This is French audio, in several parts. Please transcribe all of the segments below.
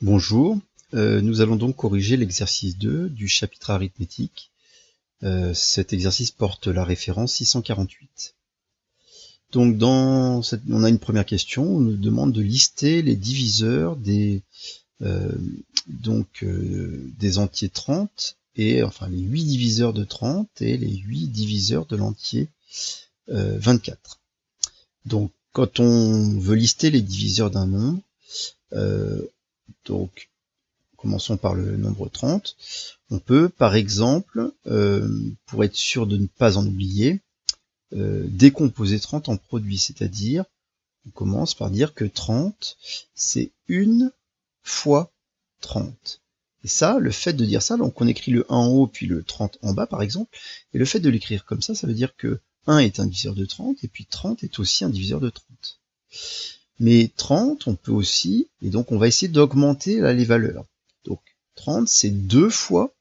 Bonjour, nous allons donc corriger l'exercice 2 du chapitre arithmétique. Cet exercice porte la référence 648. Donc on a une première question, on nous demande de lister les diviseurs des entiers 30, et enfin les 8 diviseurs de 30 et les 8 diviseurs de l'entier 24. Donc quand on veut lister les diviseurs d'un nombre, donc commençons par le nombre 30. On peut, par exemple, pour être sûr de ne pas en oublier, décomposer 30 en produits, c'est-à-dire, on commence par dire que 30, c'est 1 fois 30. Et ça, le fait de dire ça, donc on écrit le 1 en haut, puis le 30 en bas, par exemple, et le fait de l'écrire comme ça veut dire que 1 est un diviseur de 30, et puis 30 est aussi un diviseur de 30. Mais 30, on peut aussi, et donc on va essayer d'augmenter là les valeurs. Donc 30, c'est 2 fois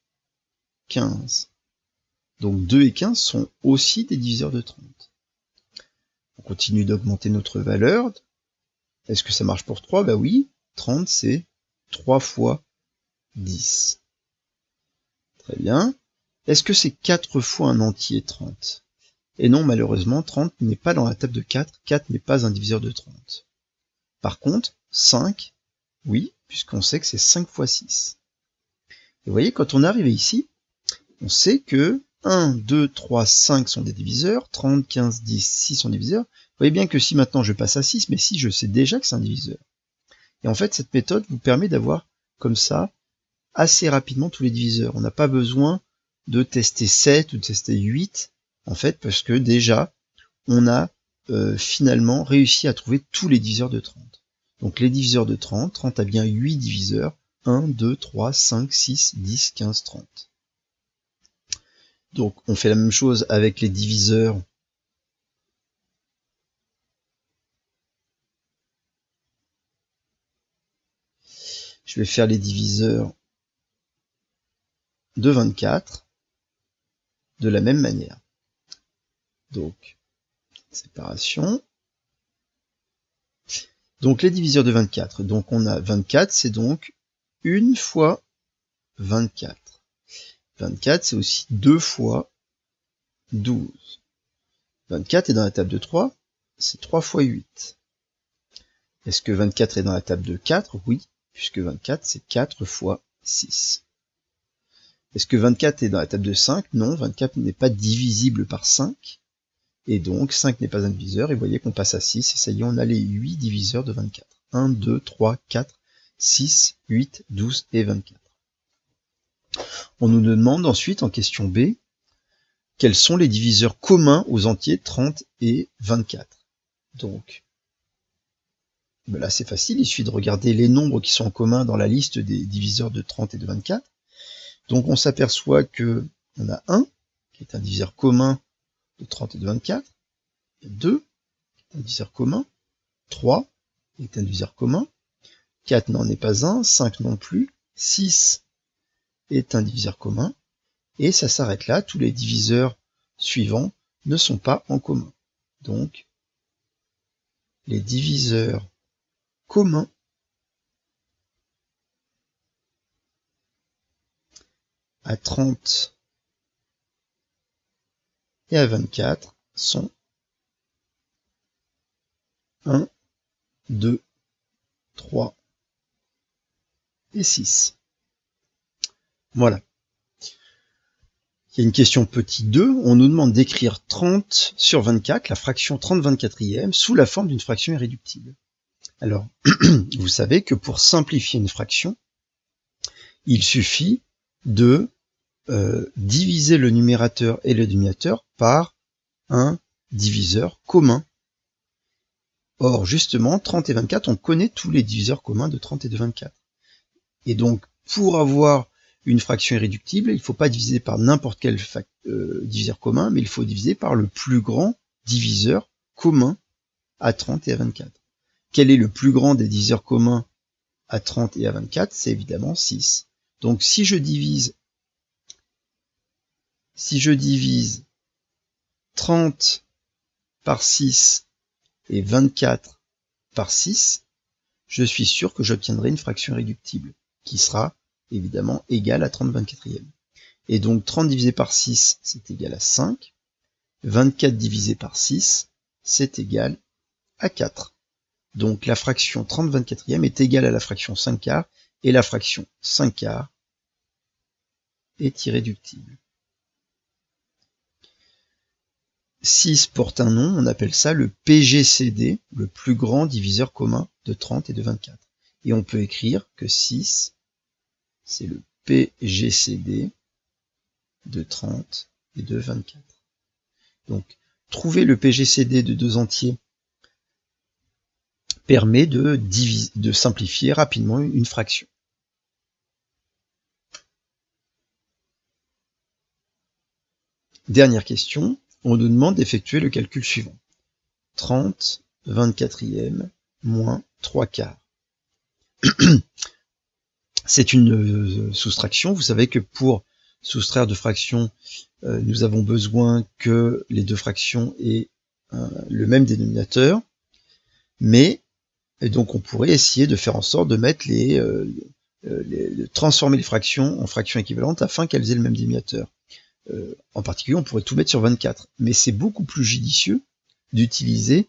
15. Donc 2 et 15 sont aussi des diviseurs de 30. On continue d'augmenter notre valeur. Est-ce que ça marche pour 3? Bah oui, 30 c'est 3 fois 10. Très bien. Est-ce que c'est 4 fois un entier 30? Et non, malheureusement, 30 n'est pas dans la table de 4. 4 n'est pas un diviseur de 30. Par contre, 5, oui, puisqu'on sait que c'est 5 fois 6. Et vous voyez, quand on arrive ici, on sait que 1, 2, 3, 5 sont des diviseurs, 30, 15, 10, 6 sont des diviseurs. Vous voyez bien que si maintenant je passe à 6, mais si je sais déjà que c'est un diviseur. Et en fait, cette méthode vous permet d'avoir comme ça assez rapidement tous les diviseurs. On n'a pas besoin de tester 7 ou de tester 8, en fait, parce que déjà, on a finalement réussi à trouver tous les diviseurs de 30. Donc les diviseurs de 30, 30 a bien 8 diviseurs, 1, 2, 3, 5, 6, 10, 15, 30. Donc on fait la même chose avec les diviseurs je vais faire les diviseurs de 24 de la même manière. Donc séparation. Donc les diviseurs de 24, donc on a 24, c'est donc 1 fois 24. 24, c'est aussi 2 fois 12. 24 est dans la table de 3, c'est 3 fois 8. Est-ce que 24 est dans la table de 4? Oui, puisque 24, c'est 4 fois 6. Est-ce que 24 est dans la table de 5? Non, 24 n'est pas divisible par 5. Et donc, 5 n'est pas un diviseur. Et vous voyez qu'on passe à 6. Et ça y est, on a les 8 diviseurs de 24. 1, 2, 3, 4, 6, 8, 12 et 24. On nous demande ensuite, en question B, quels sont les diviseurs communs aux entiers 30 et 24. Donc, ben là c'est facile, il suffit de regarder les nombres qui sont en commun dans la liste des diviseurs de 30 et de 24. Donc on s'aperçoit que on a 1, qui est un diviseur commun de 30 et de 24, 2, qui est un diviseur commun, 3, qui est un diviseur commun, 4 n'en est pas un, 5 non plus, 6 est un diviseur commun, et ça s'arrête là, tous les diviseurs suivants ne sont pas en commun. Donc, les diviseurs communs à 30 et à 24 sont 1, 2, 3 et 6. Voilà. Il y a une question petit 2, on nous demande d'écrire 30 sur 24, la fraction 30/24e, sous la forme d'une fraction irréductible. Alors, vous savez que pour simplifier une fraction, il suffit de diviser le numérateur et le dénominateur par un diviseur commun. Or, justement, 30 et 24, on connaît tous les diviseurs communs de 30 et de 24. Et donc, pour avoir une fraction irréductible, il ne faut pas diviser par n'importe quel diviseur commun, mais il faut diviser par le plus grand diviseur commun à 30 et à 24. Quel est le plus grand des diviseurs communs à 30 et à 24? C'est évidemment 6. Donc si je divise 30 par 6 et 24 par 6, je suis sûr que j'obtiendrai une fraction irréductible, qui sera évidemment égale à 30/24e. Et donc 30 divisé par 6, c'est égal à 5. 24 divisé par 6, c'est égal à 4. Donc la fraction 30/24e est égale à la fraction 5/4, et la fraction 5/4 est irréductible. 6 porte un nom, on appelle ça le PGCD, le plus grand diviseur commun de 30 et de 24. Et on peut écrire que 6, c'est le PGCD de 30 et de 24. Donc, trouver le PGCD de deux entiers permet de simplifier rapidement une fraction. Dernière question, on nous demande d'effectuer le calcul suivant. 30/24e moins 3/4. C'est une soustraction. Vous savez que pour soustraire deux fractions, nous avons besoin que les deux fractions aient le même dénominateur. Mais, et donc on pourrait essayer de faire en sorte de mettre de transformer les fractions en fractions équivalentes afin qu'elles aient le même dénominateur. En particulier, on pourrait tout mettre sur 24. Mais c'est beaucoup plus judicieux d'utiliser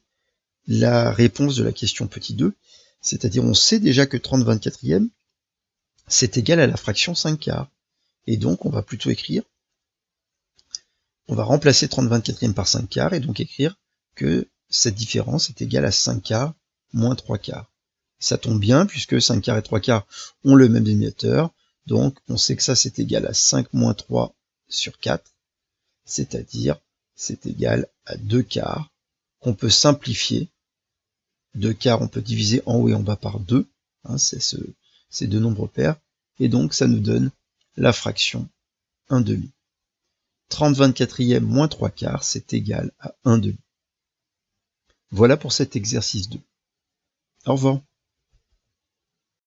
la réponse de la question petit 2, c'est-à-dire on sait déjà que 30/24e, c'est égal à la fraction 5/4. Et donc on va plutôt écrire, on va remplacer 30/24e par 5/4 et donc écrire que cette différence est égale à 5/4 moins 3/4. Ça tombe bien puisque 5/4 et 3/4 ont le même dénominateur, donc on sait que ça c'est égal à 5 moins 3 sur 4, c'est-à-dire c'est égal à 2/4, qu'on peut simplifier. 2/4 on peut diviser en haut et en bas par 2, c'est ces deux nombres pairs, et donc ça nous donne la fraction 1/2. 30/24e moins 3/4, c'est égal à 1/2. Voilà pour cet exercice 2. Au revoir.